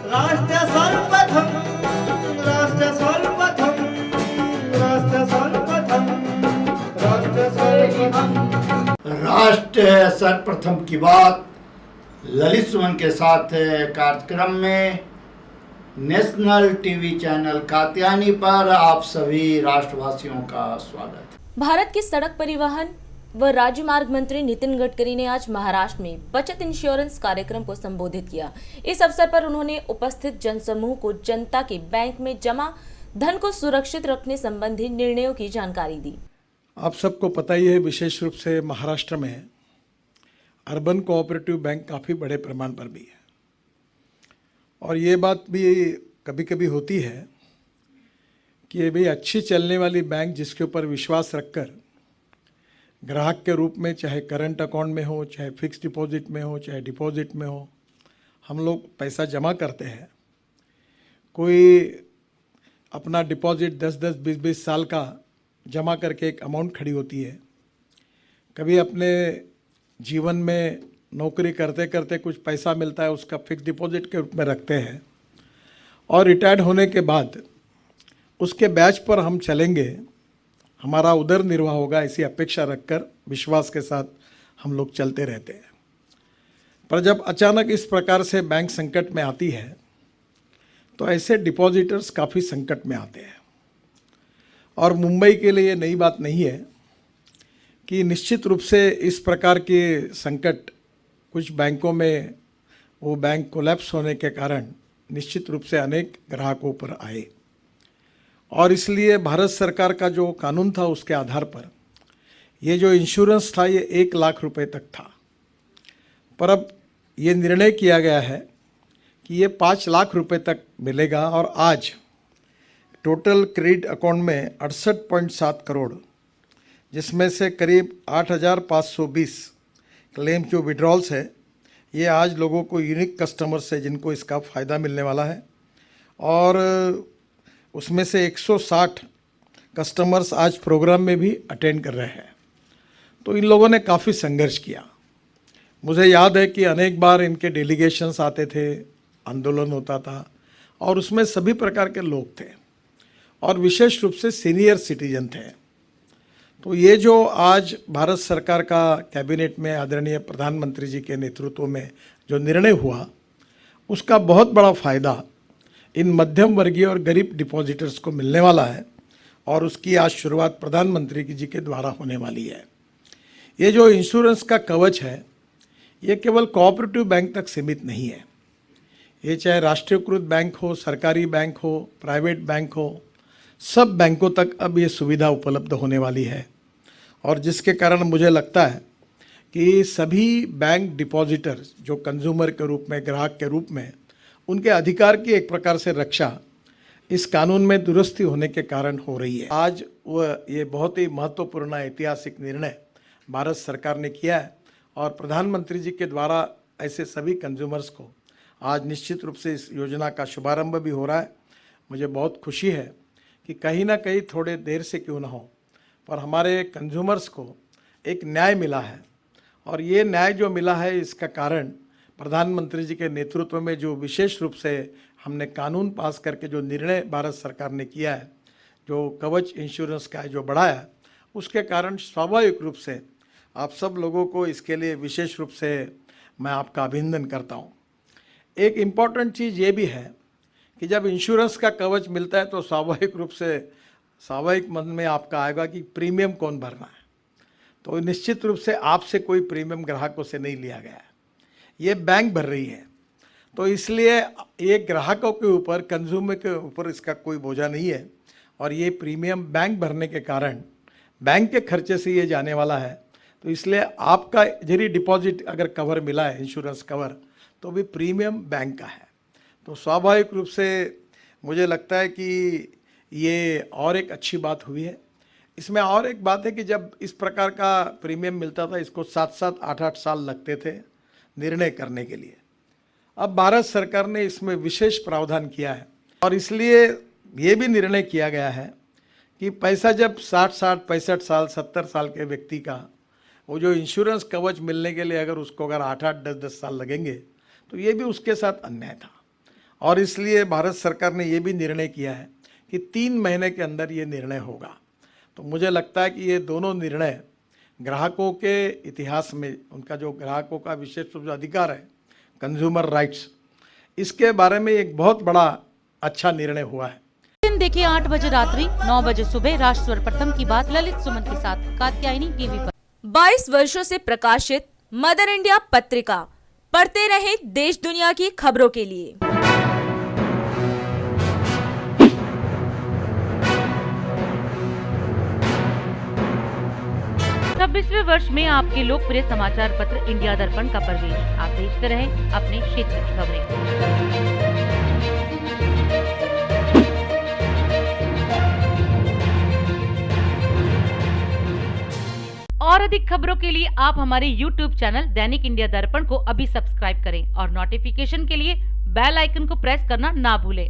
राष्ट्र सर्वप्रथम, राष्ट्र सर्वप्रथम, राष्ट्र सर्वप्रथम, राष्ट्र सर्वप्रथम। राष्ट्र सर्वप्रथम की बात ललित सुमन के साथ कार्यक्रम में नेशनल टीवी चैनल कात्यायनी पर आप सभी राष्ट्रवासियों का स्वागत। भारत के सड़क परिवहन व राजमार्ग मंत्री नितिन गडकरी ने आज महाराष्ट्र में बचत इंश्योरेंस कार्यक्रम को संबोधित किया। इस अवसर पर उन्होंने उपस्थित जनसमूह को जनता के बैंक में जमा धन को सुरक्षित रखने संबंधी निर्णयों की जानकारी दी। आप सबको पता ही है, विशेष रूप से महाराष्ट्र में अर्बन कोऑपरेटिव बैंक काफ़ी बड़े प्रमाण पर भी है और ये बात भी कभी कभी होती है कि ये भी अच्छी चलने वाली बैंक जिसके ऊपर विश्वास रखकर ग्राहक के रूप में, चाहे करंट अकाउंट में हो, चाहे फिक्स डिपॉजिट में हो, चाहे डिपॉजिट में हो, हम लोग पैसा जमा करते हैं। कोई अपना डिपॉजिट 10-10, 20-20 साल का जमा करके एक अमाउंट खड़ी होती है। कभी अपने जीवन में नौकरी करते करते कुछ पैसा मिलता है, उसका फिक्स डिपॉजिट के रूप में रखते हैं और रिटायर्ड होने के बाद उसके ब्याज पर हम चलेंगे, हमारा उदर निर्वाह होगा, ऐसी अपेक्षा रखकर विश्वास के साथ हम लोग चलते रहते हैं। पर जब अचानक इस प्रकार से बैंक संकट में आती है तो ऐसे डिपॉजिटर्स काफ़ी संकट में आते हैं और मुंबई के लिए नई बात नहीं है कि निश्चित रूप से इस प्रकार के संकट कुछ बैंकों में वो बैंक कोलैप्स होने के कारण निश्चित रूप से अनेक ग्राहकों पर आए और इसलिए भारत सरकार का जो कानून था उसके आधार पर ये जो इंश्योरेंस था ये 1 लाख रुपए तक था। पर अब ये निर्णय किया गया है कि ये 5 लाख रुपए तक मिलेगा और आज टोटल क्रेडिट अकाउंट में 68.7 करोड़, जिसमें से करीब 8,520 क्लेम जो विड्रॉल्स है, ये आज लोगों को यूनिक कस्टमर्स है जिनको इसका फ़ायदा मिलने वाला है और उसमें से 160 कस्टमर्स आज प्रोग्राम में भी अटेंड कर रहे हैं। तो इन लोगों ने काफ़ी संघर्ष किया। मुझे याद है कि अनेक बार इनके डेलीगेशंस आते थे, आंदोलन होता था और उसमें सभी प्रकार के लोग थे और विशेष रूप से सीनियर सिटीजन थे। तो ये जो आज भारत सरकार का कैबिनेट में आदरणीय प्रधानमंत्री जी के नेतृत्व में जो निर्णय हुआ, उसका बहुत बड़ा फ़ायदा इन मध्यम वर्गीय और गरीब डिपॉजिटर्स को मिलने वाला है और उसकी आज शुरुआत प्रधानमंत्री जी के द्वारा होने वाली है। ये जो इंश्योरेंस का कवच है ये केवल कोऑपरेटिव बैंक तक सीमित नहीं है। ये चाहे राष्ट्रीयकृत बैंक हो, सरकारी बैंक हो, प्राइवेट बैंक हो, सब बैंकों तक अब ये सुविधा उपलब्ध होने वाली है और जिसके कारण मुझे लगता है कि सभी बैंक डिपॉजिटर जो कंज्यूमर के रूप में, ग्राहक के रूप में, उनके अधिकार की एक प्रकार से रक्षा इस कानून में दुरुस्ती होने के कारण हो रही है। आज ये बहुत ही महत्वपूर्ण ऐतिहासिक निर्णय भारत सरकार ने किया है और प्रधानमंत्री जी के द्वारा ऐसे सभी कंज्यूमर्स को आज निश्चित रूप से इस योजना का शुभारंभ भी हो रहा है। मुझे बहुत खुशी है कि कहीं ना कहीं थोड़े देर से क्यों ना हो पर हमारे कंज्यूमर्स को एक न्याय मिला है और ये न्याय जो मिला है इसका कारण प्रधानमंत्री जी के नेतृत्व में जो विशेष रूप से हमने कानून पास करके जो निर्णय भारत सरकार ने किया है, जो कवच इंश्योरेंस का जो बढ़ाया, उसके कारण स्वाभाविक रूप से आप सब लोगों को इसके लिए विशेष रूप से मैं आपका अभिनंदन करता हूँ। एक इम्पॉर्टेंट चीज़ ये भी है कि जब इंश्योरेंस का कवच मिलता है तो स्वाभाविक मन में आपका आएगा कि प्रीमियम कौन भरना है। तो निश्चित रूप से आपसे कोई प्रीमियम ग्राहकों से नहीं लिया गया है, ये बैंक भर रही है। तो इसलिए ये ग्राहकों के ऊपर, कंज्यूमर के ऊपर इसका कोई बोझा नहीं है और ये प्रीमियम बैंक भरने के कारण बैंक के खर्चे से ये जाने वाला है। तो इसलिए आपका यदि डिपॉजिट अगर कवर मिला है, इंश्योरेंस कवर, तो भी प्रीमियम बैंक का है। तो स्वाभाविक रूप से मुझे लगता है कि ये और एक अच्छी बात हुई है। इसमें और एक बात है कि जब इस प्रकार का प्रीमियम मिलता था, इसको 7-7, 8-8 साल लगते थे निर्णय करने के लिए। अब भारत सरकार ने इसमें विशेष प्रावधान किया है और इसलिए ये भी निर्णय किया गया है कि पैसा जब 60-60, 65 साल, 70 साल के व्यक्ति का वो जो इंश्योरेंस कवच मिलने के लिए अगर उसको अगर 8-8, 10-10 साल लगेंगे तो ये भी उसके साथ अन्याय था। और इसलिए भारत सरकार ने ये भी निर्णय किया है कि 3 महीने के अंदर ये निर्णय होगा। तो मुझे लगता है कि ये दोनों निर्णय ग्राहकों के इतिहास में उनका जो ग्राहकों का विशेष रूप से अधिकार है, कंज्यूमर राइट्स, इसके बारे में एक बहुत बड़ा अच्छा निर्णय हुआ है। दिन देखिए 8 बजे रात्रि 9 बजे सुबह राष्ट्र प्रथम की बात ललित सुमन के साथ कात्यायनी टीवी पर। 22 वर्षों से प्रकाशित मदर इंडिया पत्रिका, पढ़ते रहे देश दुनिया की खबरों के लिए। 26वें वर्ष में आपके लोकप्रिय समाचार पत्र इंडिया दर्पण का प्रवेश। आप देखते रहे अपने क्षेत्र की खबरें। और अधिक खबरों के लिए आप हमारे YouTube चैनल दैनिक इंडिया दर्पण को अभी सब्सक्राइब करें और नोटिफिकेशन के लिए बेल आइकन को प्रेस करना ना भूलें।